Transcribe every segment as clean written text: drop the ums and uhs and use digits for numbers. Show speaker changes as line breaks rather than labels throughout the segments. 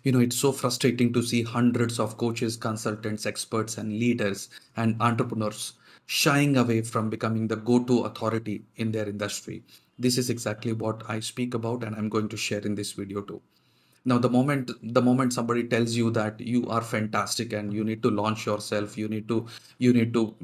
It's so frustrating to see hundreds of coaches, consultants, experts, and leaders and entrepreneurs shying away from becoming the go-to authority in their industry. This is exactly what I speak about, and I'm going to share in this video too. Now, the moment somebody tells you that you are fantastic and you need to launch yourself, you need to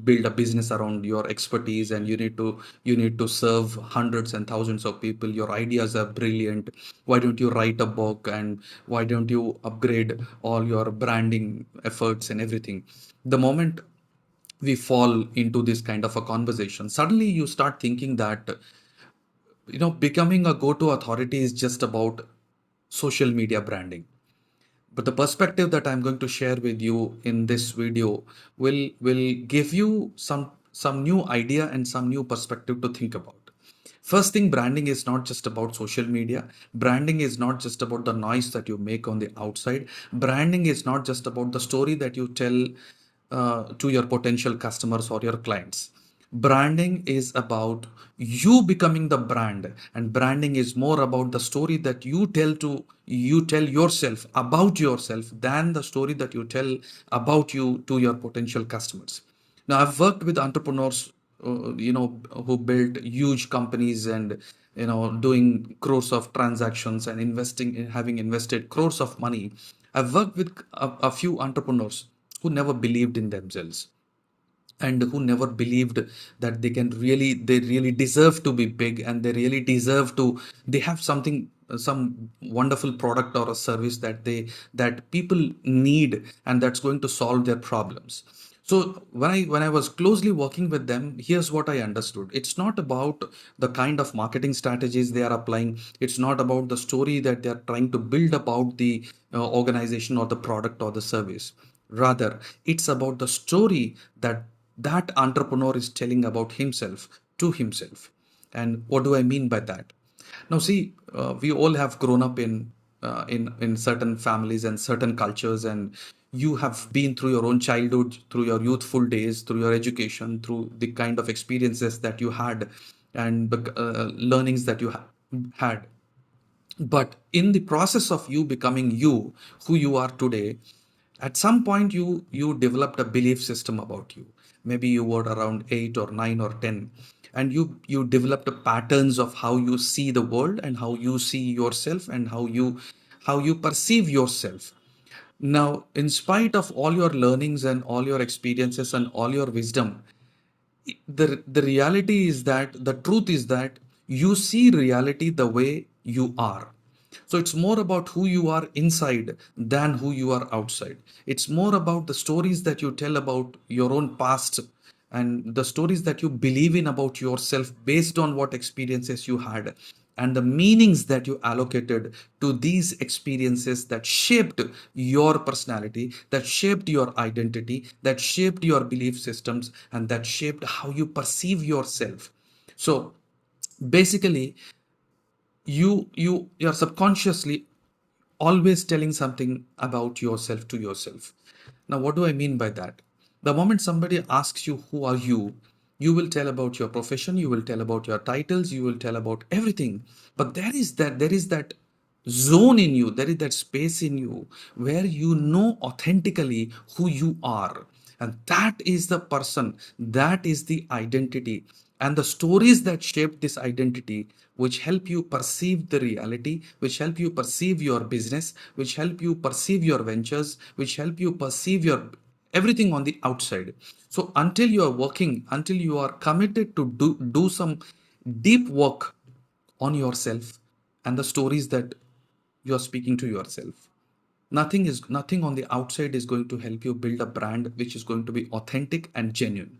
build a business around your expertise, and you need to serve hundreds and thousands of people. Your ideas are brilliant. Why don't you write a book, and why don't you upgrade all your branding efforts and everything? The moment we fall into this kind of a conversation, suddenly you start thinking that becoming a go-to authority is just about social media branding. But the perspective that I'm going to share with you in this video will give you some new idea and some new perspective to think about. First thing, branding is not just about social media. Branding is not just about the noise that you make on the outside. Branding is not just about the story that you tell to your potential customers or your clients. Branding is about you becoming the brand, and branding is more about the story that you tell yourself about yourself than the story that you tell about you to your potential customers. Now, I've worked with entrepreneurs, who built huge companies and doing crores of transactions and having invested crores of money. I've worked with a few entrepreneurs who never believed in themselves, and who never believed that they really deserve to be big, and they have some wonderful product or a service that people need, and that's going to solve their problems. So when I was closely working with them, here's what I understood. It's not about the kind of marketing strategies they are applying. It's not about the story that they're trying to build about the organization or the product or the service. Rather, it's about the story that entrepreneur is telling about himself to himself. And what do I mean by that? Now, see, we all have grown up in certain families and certain cultures, and you have been through your own childhood, through your youthful days, through your education, through the kind of experiences that you had, and the learnings that you had. But in the process of you becoming you, who you are today, at some point you developed a belief system about you. Maybe you were around 8 or 9 or 10, and you developed patterns of how you see the world and how you see yourself and how you perceive yourself. Now, in spite of all your learnings and all your experiences and all your wisdom, the reality is that the truth is that you see reality the way you are. So it's more about who you are inside than who you are outside. It's more about the stories that you tell about your own past, and the stories that you believe in about yourself based on what experiences you had, and the meanings that you allocated to these experiences that shaped your personality, that shaped your identity, that shaped your belief systems, and that shaped how you perceive yourself. So basically, you're subconsciously always telling something about yourself to yourself. Now, what do I mean by that? The moment somebody asks you who are you will tell about your profession, you will tell about your titles, you will tell about everything. But there is that zone in you, there is that space in you where you know authentically who you are. And that is the person, that is the identity, and the stories that shape this identity, which help you perceive the reality, which help you perceive your business, which help you perceive your ventures, which help you perceive your everything on the outside. So until you are working, until you are committed to do some deep work on yourself and the stories that you are speaking to yourself, nothing on the outside is going to help you build a brand which is going to be authentic and genuine.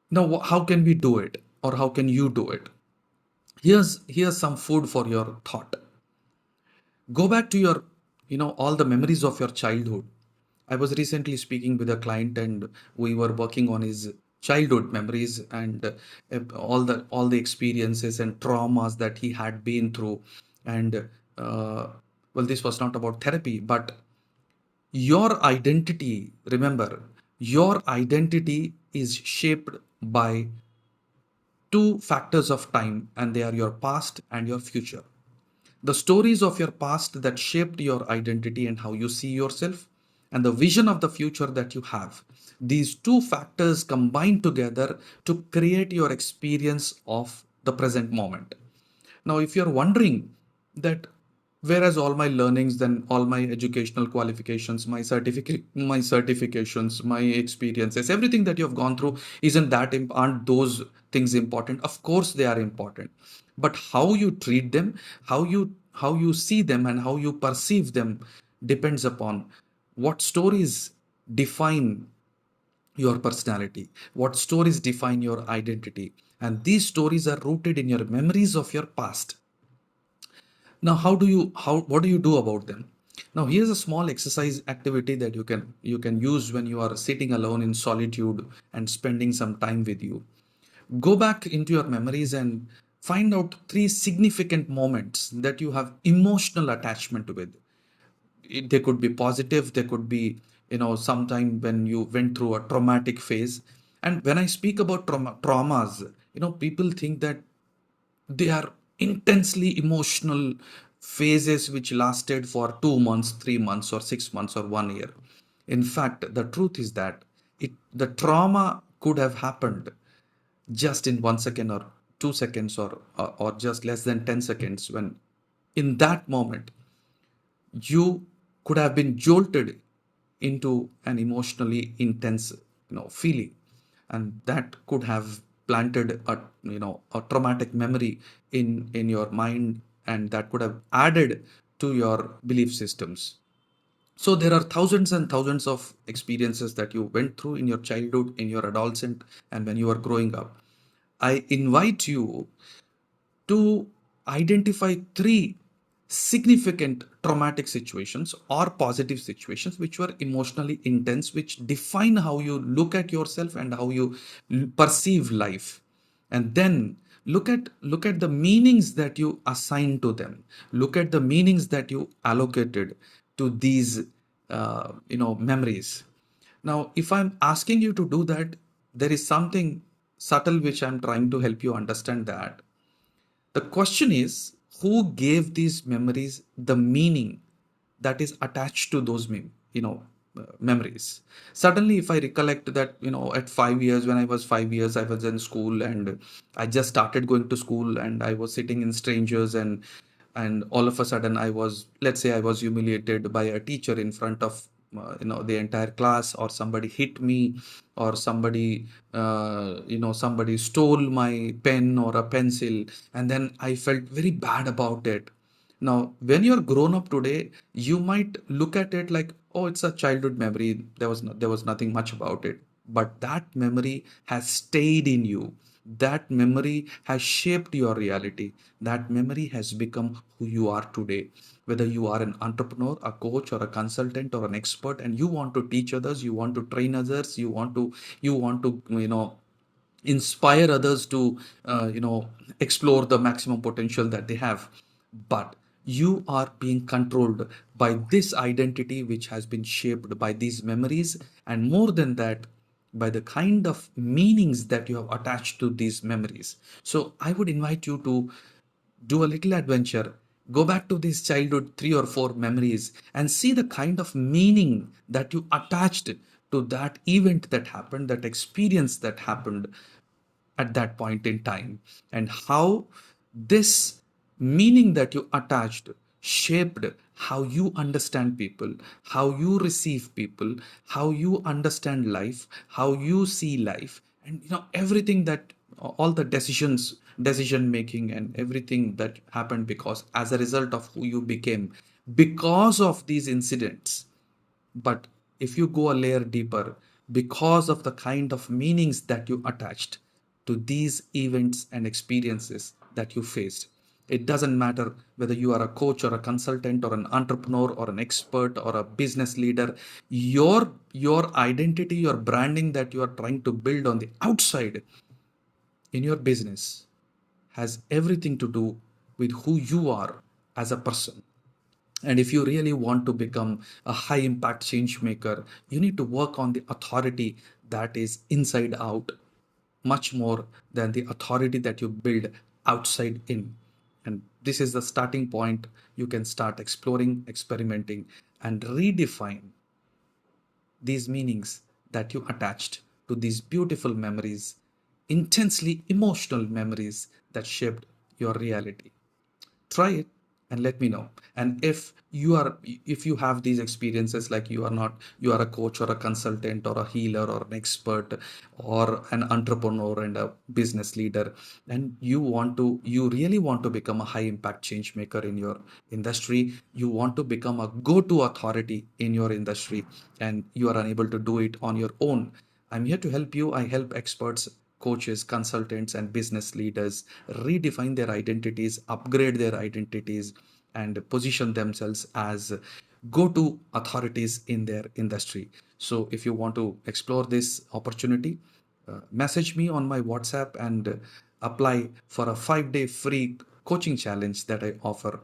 Now, how can we do it, or how can you do it? Here's some food for your thought. Go back to your, all the memories of your childhood. I was recently speaking with a client, and we were working on his childhood memories, and all the experiences and traumas that he had been through. And well, this was not about therapy, but your identity, remember, your identity is shaped by two factors of time, and they are your past and your future. The stories of your past that shaped your identity and how you see yourself, and the vision of the future that you have. These two factors combine together to create your experience of the present moment. Now, if you're wondering that whereas all my learnings, then all my educational qualifications, my certifications, my experiences, everything that you have gone through, aren't those things important? Of course they are important, but how you treat them, how you see them, and how you perceive them depends upon what stories define your personality, what stories define your identity, and these stories are rooted in your memories of your past. Now, how what do you do about them? Now, here's a small exercise activity that you can use when you are sitting alone in solitude and spending some time with you. Go back into your memories and find out three significant moments that you have emotional attachment with. They could be positive, they could be, sometime when you went through a traumatic phase. And when I speak about traumas, people think that they are intensely emotional phases which lasted for 2 months, 3 months, or 6 months, or 1 year. In fact, the truth is that the trauma could have happened just in 1 second or 2 seconds, or just less than 10 seconds, when in that moment you could have been jolted into an emotionally intense feeling, and that could have planted a traumatic memory in your mind, and that could have added to your belief systems. So there are thousands and thousands of experiences that you went through in your childhood, in your adolescent, and when you are growing up. I invite you to identify three significant traumatic situations or positive situations which were emotionally intense, which define how you look at yourself and how you perceive life. And then look at the meanings that you assign to them. Look at the meanings that you allocated to these memories. Now, if I'm asking you to do that, there is something subtle which I'm trying to help you understand. That the question is, who gave these memories the meaning that is attached to those memories? Suddenly, if I recollect that, at 5 years, when I was 5 years, I was in school, and I just started going to school, and I was sitting in strangers, and all of a sudden let's say I was humiliated by a teacher in front of the entire class, or somebody hit me, or somebody stole my pen or a pencil, and then I felt very bad about it. Now, when you're grown up today, you might look at it like, oh, it's a childhood memory. There was nothing much about it. But that memory has stayed in you. That memory has shaped your reality. That memory has become who you are today. Whether you are an entrepreneur, a coach, or a consultant, or an expert, and you want to teach others, you want to train others, you want to inspire others to explore the maximum potential that they have, but you are being controlled by this identity which has been shaped by these memories, and more than that, by the kind of meanings that you have attached to these memories. So I would invite you to do a little adventure. Go back to these childhood three or four memories and see the kind of meaning that you attached to that event that happened, that experience that happened at that point in time, and how this meaning that you attached shaped how you understand people, how you receive people, how you understand life, how you see life, and everything that all the decision making and everything that happened because as a result of who you became because of these incidents. But if you go a layer deeper, because of the kind of meanings that you attached to these events and experiences that you faced, it doesn't matter whether you are a coach or a consultant or an entrepreneur or an expert or a business leader, your identity, your branding that you are trying to build on the outside in your business has everything to do with who you are as a person. And if you really want to become a high impact change maker, you need to work on the authority that is inside out much more than the authority that you build outside in. And This is the starting point. You can start exploring, experimenting, and redefine these meanings that you attached to these beautiful memories, intensely emotional memories that shaped your reality. Try it and let me know. And if you have these experiences, like you are a coach or a consultant or a healer or an expert or an entrepreneur and a business leader, and you really want to become a high impact change maker in your industry, you want to become a go to authority in your industry, and you are unable to do it on your own, I'm here to help you. I help experts, coaches, consultants, and business leaders redefine their identities, upgrade their identities, and position themselves as go to authorities in their industry. So, if you want to explore this opportunity, message me on my WhatsApp and apply for a 5-day free coaching challenge that I offer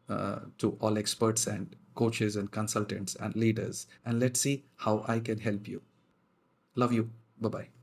to all experts and coaches and consultants and leaders. And let's see how I can help you. Love you. Bye bye.